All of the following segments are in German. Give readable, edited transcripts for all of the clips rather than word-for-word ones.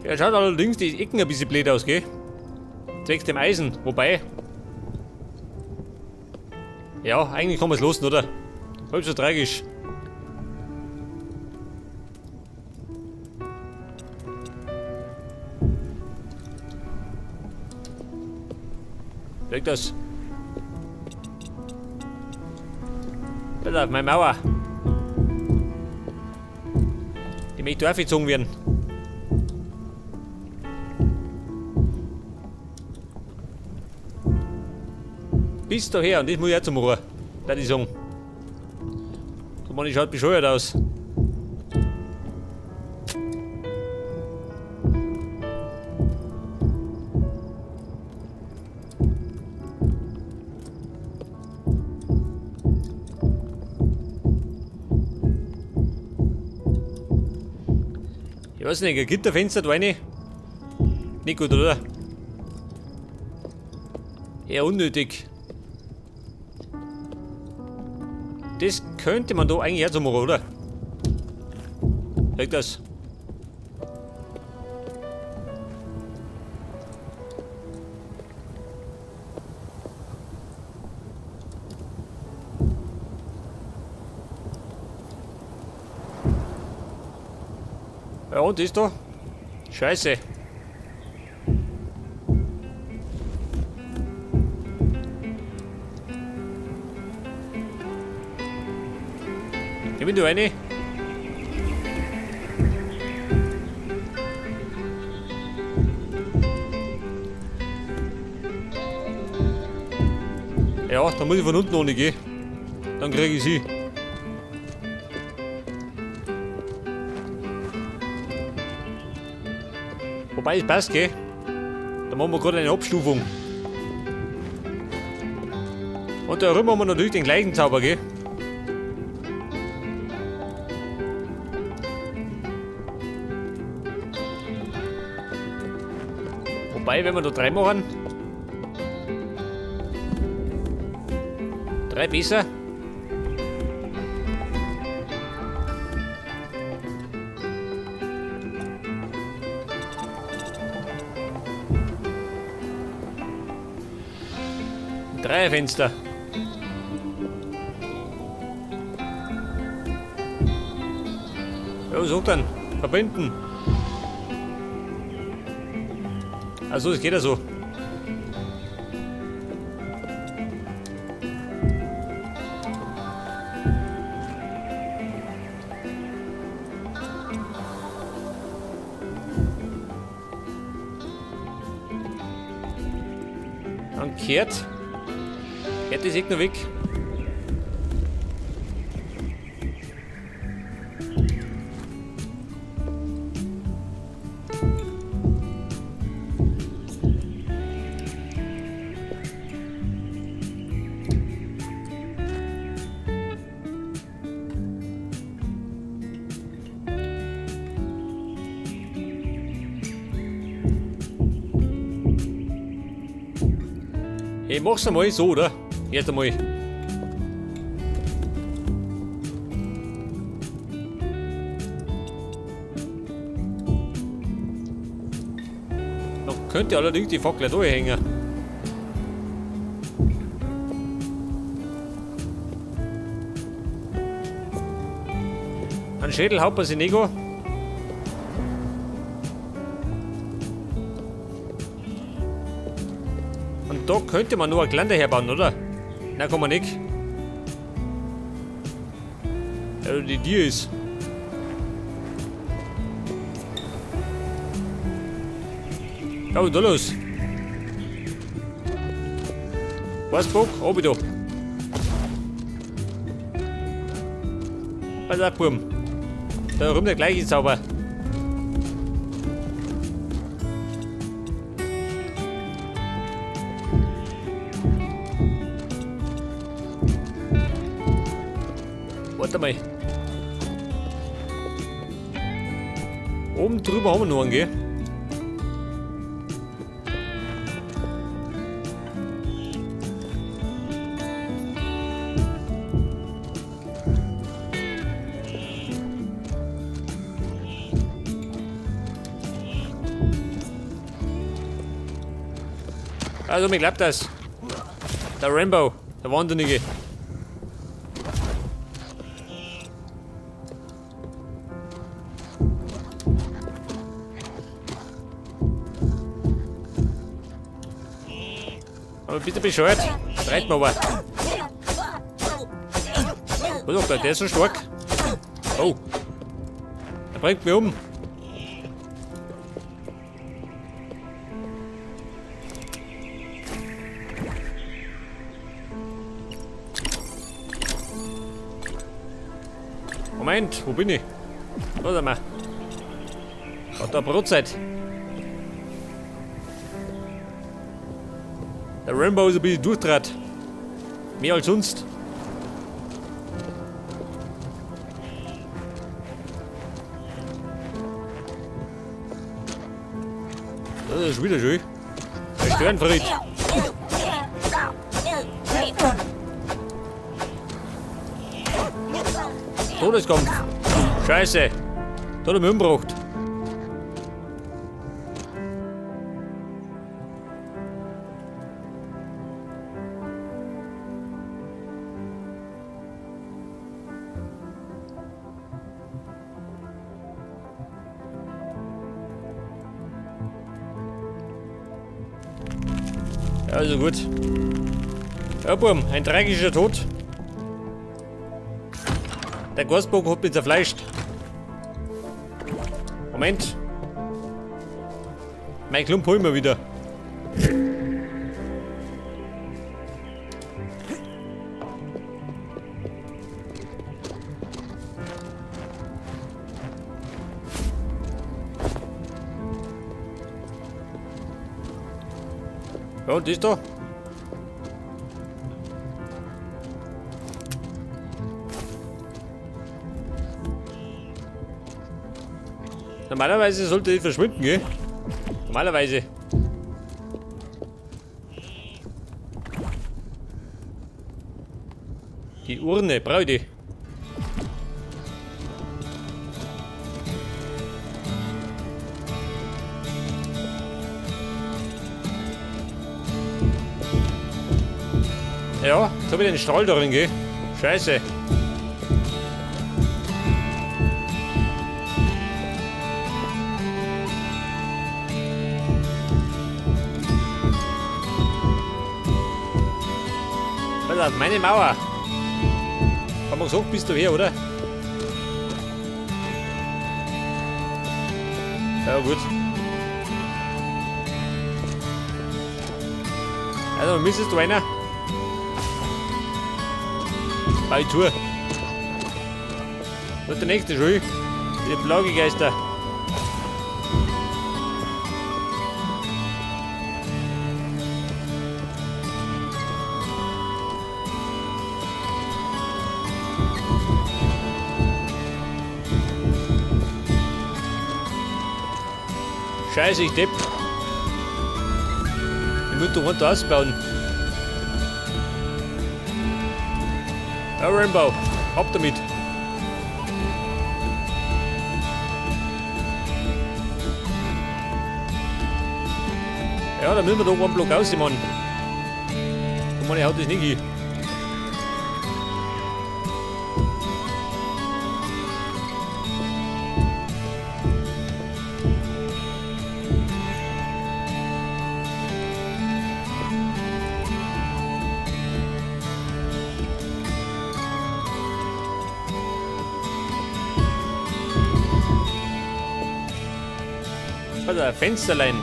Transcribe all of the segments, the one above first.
Ja, schaut allerdings die Ecken ein bisschen blöd aus, gell? Zwecks dem Eisen, wobei. Ja, eigentlich kann man es losen, oder? Halb so tragisch. Leg das. Bitte auf meine Mauer. Die möchte aufgezogen werden. Bis daher, und das muss ich auch zum machen. Würde ich sagen. Guck mal, die schaut bescheuert aus. Ich weiß nicht, ein Gitterfenster da rein. Nicht gut, oder? Eher unnötig. Das könnte man da eigentlich auch so machen, oder? Leg das. Ja, und das da? Scheiße. Nimm ihn da rein. Ja, da muss ich von unten ohne gehen. Dann kriege ich sie. Wobei es passt, gell? Da machen wir gerade eine Abstufung. Und da rüber haben wir natürlich den gleichen Zauber, gell? Wobei, wenn wir da 3 machen. 3 besser. Fenster. Ja, was sagt dann? Verbinden. Also, das geht ja so. Dann kehrt. Kehrt das Eck noch weg. Ich mach's einmal so, oder? Erst einmal. Da könnte allerdings die Fackel da hängen. Ein Schädel haut man sich nicht an. Und da könnte man nur ein Geländer herbauen, oder? Nein, kann man nicht. Ja, die Tier ist. Ja, was ist da los? Was, Bock? Obi da. Pass auf, Buben. Da rum der gleiche Zauber. Warte mal. Oben drüber haben wir noch einen, gell? Also, mir klappt das. Der Rambo, der Wahnsinnige. Aber bitte bescheuert. Streit mal aber. Oh Gott, der ist so stark. Oh. Er bringt mich um. Moment, wo bin ich? Da sind wir. Hat da Brotzeit. Der Rambo ist ein bisschen durchtrat. Mehr als sonst. Das ist wieder schön. Der Störenfried. Todeskampf. Scheiße. Da hat er mich umgebracht. Also gut. Ja, Burm, ein tragischer Tod. Der Gasbogen hat mich zerfleischt. Moment. Mein Klump hol ich mir wieder. Ja, und das da? Normalerweise sollte die verschwinden, gell? Normalerweise. Die Urne, brauche ich die? Ja, jetzt habe ich den Strahl darin, gell? Scheiße. Alter, meine Mauer. Haben wir gesagt, bist du her, oder? Ja, gut. Also, müsstest du einer. Bei Tour. Und der nächste Schul. Die Plagegeister. Scheiße, ich depp. Ich muss da runter ausbauen. Ja, Rambo, ab damit. Ja, da müssen wir da einen Block raus, Mann. Und meine haut das nicht hin. Also ein Fensterlein.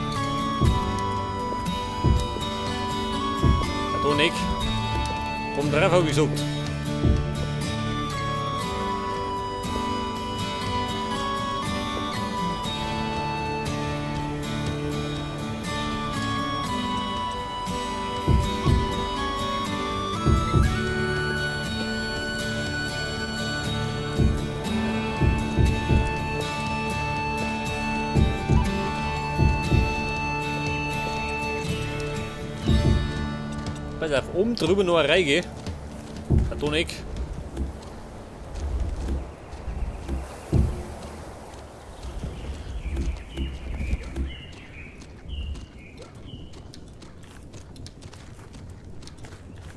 Da nicht. Komm drauf, hab ich gesagt. Pass auf, oben drüber noch eine Reihe. Ein Toneck.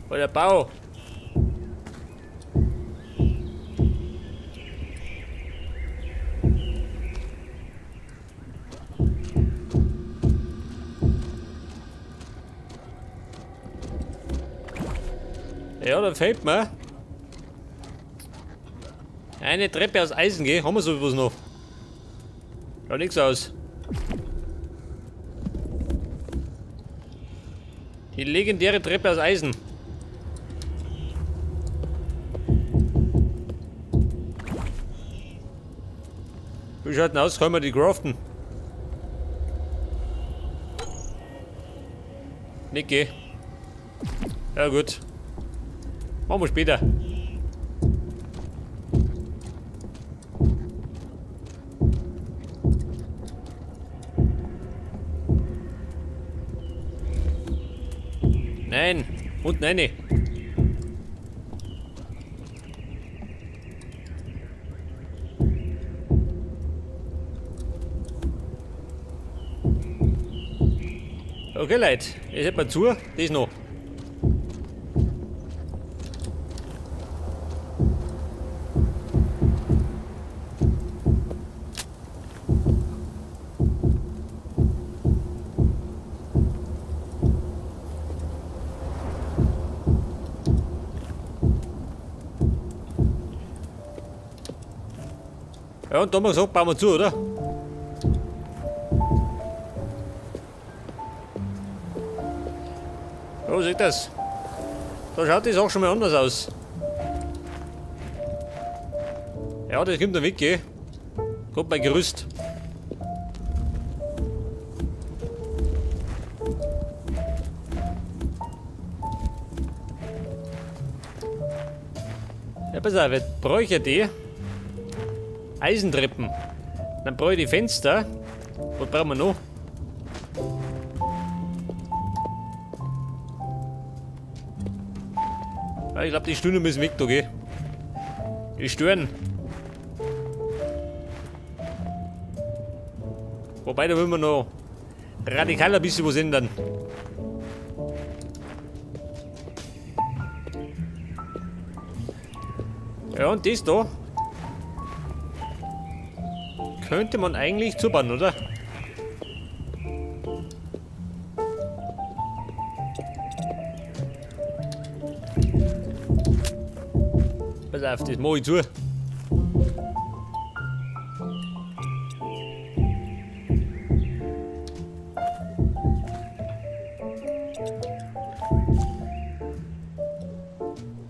Wo der Bau? Ja, da fällt mir eine Treppe aus Eisen, gell? Haben wir sowas noch? Schaut nichts aus. Die legendäre Treppe aus Eisen. Wie schaut denn aus? Können wir die craften? Nicht, geh. Ja gut. Machen wir später. Nein, unten rein. Okay, Leute, jetzt hat man zu, das noch. Ja, und da haben wir gesagt, bauen wir zu, oder? Ja, seht das. Da schaut die Sache schon mal anders aus. Ja, das kommt dann weg, gell? Kommt mein Gerüst. Ja, pass auf, jetzt brauche ich ja die Eisentreppen. Dann brauche ich die Fenster. Was brauchen wir noch? Ja, ich glaube, die Stunde müssen weg, da, gell? Die stören. Wobei, da wollen wir noch radikal ein bisschen was ändern. Ja, und das da könnte man eigentlich zubauen, oder? Pass auf, das mache ich zu.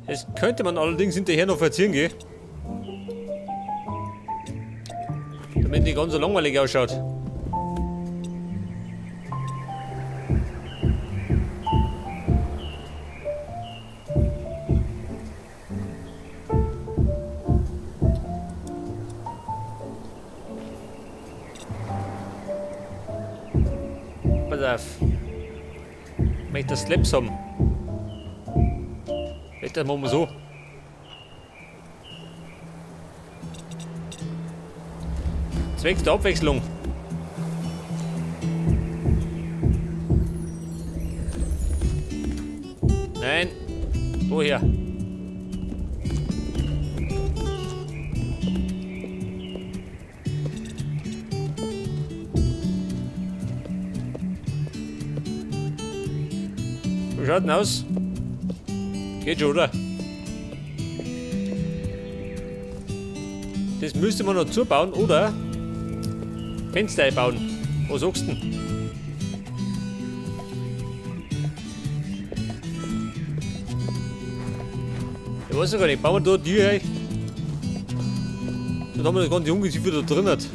Das könnte man allerdings hinterher noch verzieren, gell? Damit die ganz so langweilig ausschaut. Pass auf. Ich möchte das Slaps haben. Das machen wir so. Zwecks der Abwechslung. Nein. Woher? Wie schaut denn aus? Geht schon, oder? Das müsste man noch zubauen, oder? Fenster einbauen. Was sagst du denn? Ich weiß ja gar nicht. Bauen wir da die Tür rein? Dann haben wir das ganze Ungeziefer da drin. Hat.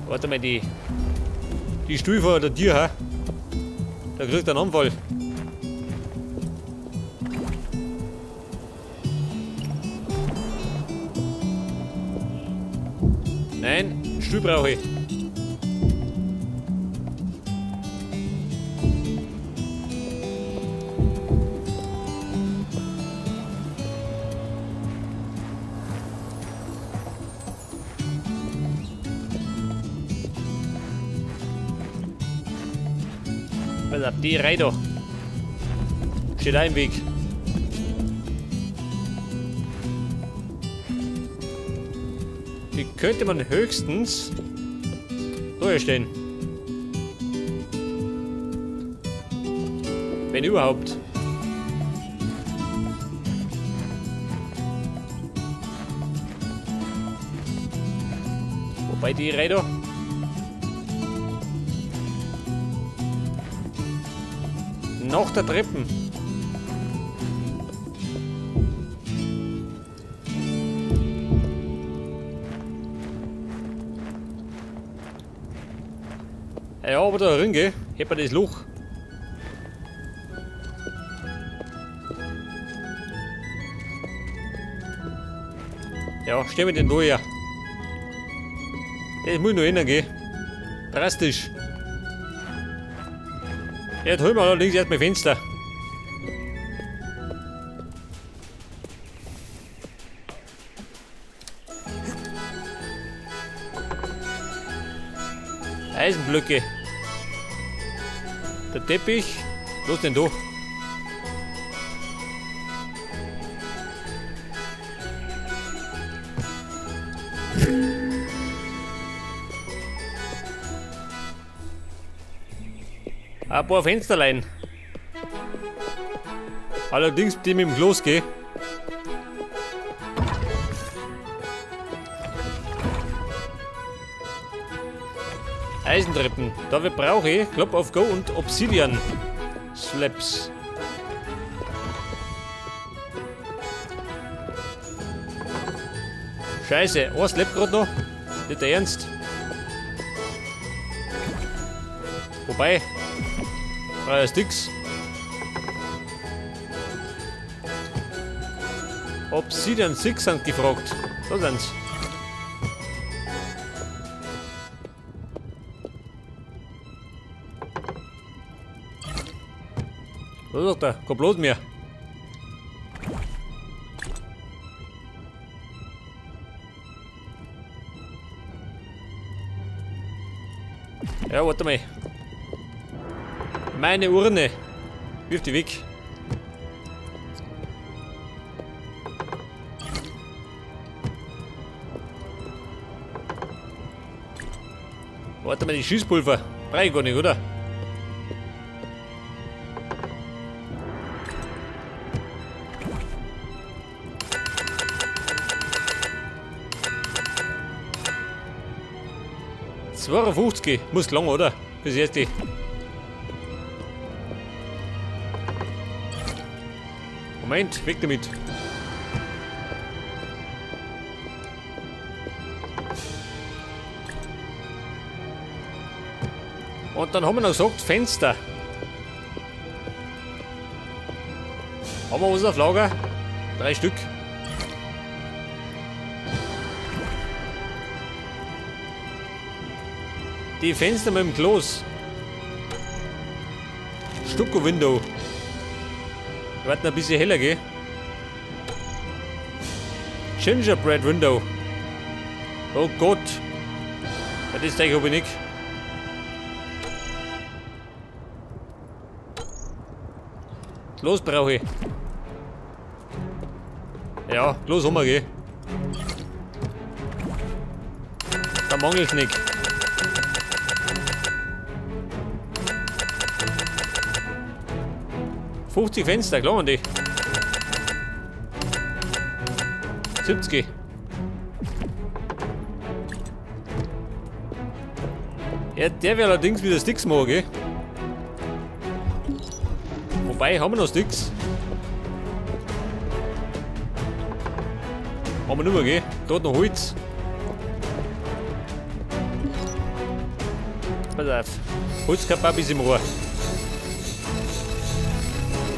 Warte mal, die Stuhl vor der Tür, ha? Da kriegt er einen Anfall. Nein, Stuhl brauche ich. Pass auf, die Reihe da. Steht ein Weg. Die könnte man höchstens da stehen. Wenn überhaupt. Wobei die Räder. Nach der Treppen. Ja, aber da drin, gell? Hätte man das Loch. Ja, stehen wir den da her. Das muss noch hingehen. Drastisch. Jetzt holen wir allerdings erstmal Fenster. Eisenblöcke. Der Teppich. Los den da. Ein paar Fensterlein. Allerdings die mit dem Klos gehen. Eisentreppen. Dafür brauche ich Club of Go und Obsidian Slabs. Scheiße, ein Slab gerade noch. Nicht der Ernst. Wobei. Sticks. Obsidian 6 sind gefragt. Da sind's. Was sagt er? Komm bloß mehr. Ja, warte mal. Meine Urne. Wirf die weg. Warte mal, die Schießpulver. Brauche ich gar nicht, oder? $52 muss lang, oder? Bis jetzt die. Moment, weg damit. Und dann haben wir noch gesagt, Fenster. Haben wir was auf Lager? 3 Stück. Die Fenster mit dem Klos. Stucco-Window. Wir werden ein bisschen heller, gell? Gingerbread Window. Oh Gott. Das ist eigentlich aber nicht. Klos brauche ich. Ja, Klos haben wir, gell? Da mangelt es nicht. $50 Fenster, klar an die. 70. Ja, der wäre allerdings wieder Sticks machen, gell? Wobei, haben wir noch Sticks? Haben wir nicht mehr, gell? Dort noch Holz. Pass auf. Holzkapab ist im Rohr.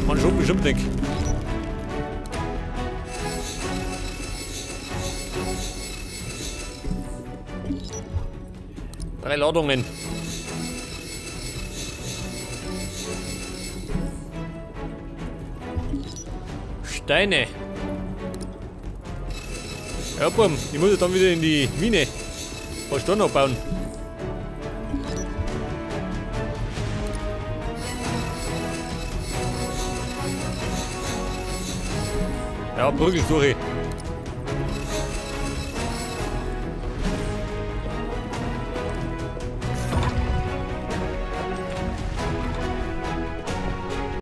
Man schon bestimmt nicht. Drei Ladungen. Steine. Ja, Bum, ich muss jetzt dann wieder in die Mine. Was da noch bauen? Ja, Prügelsuche.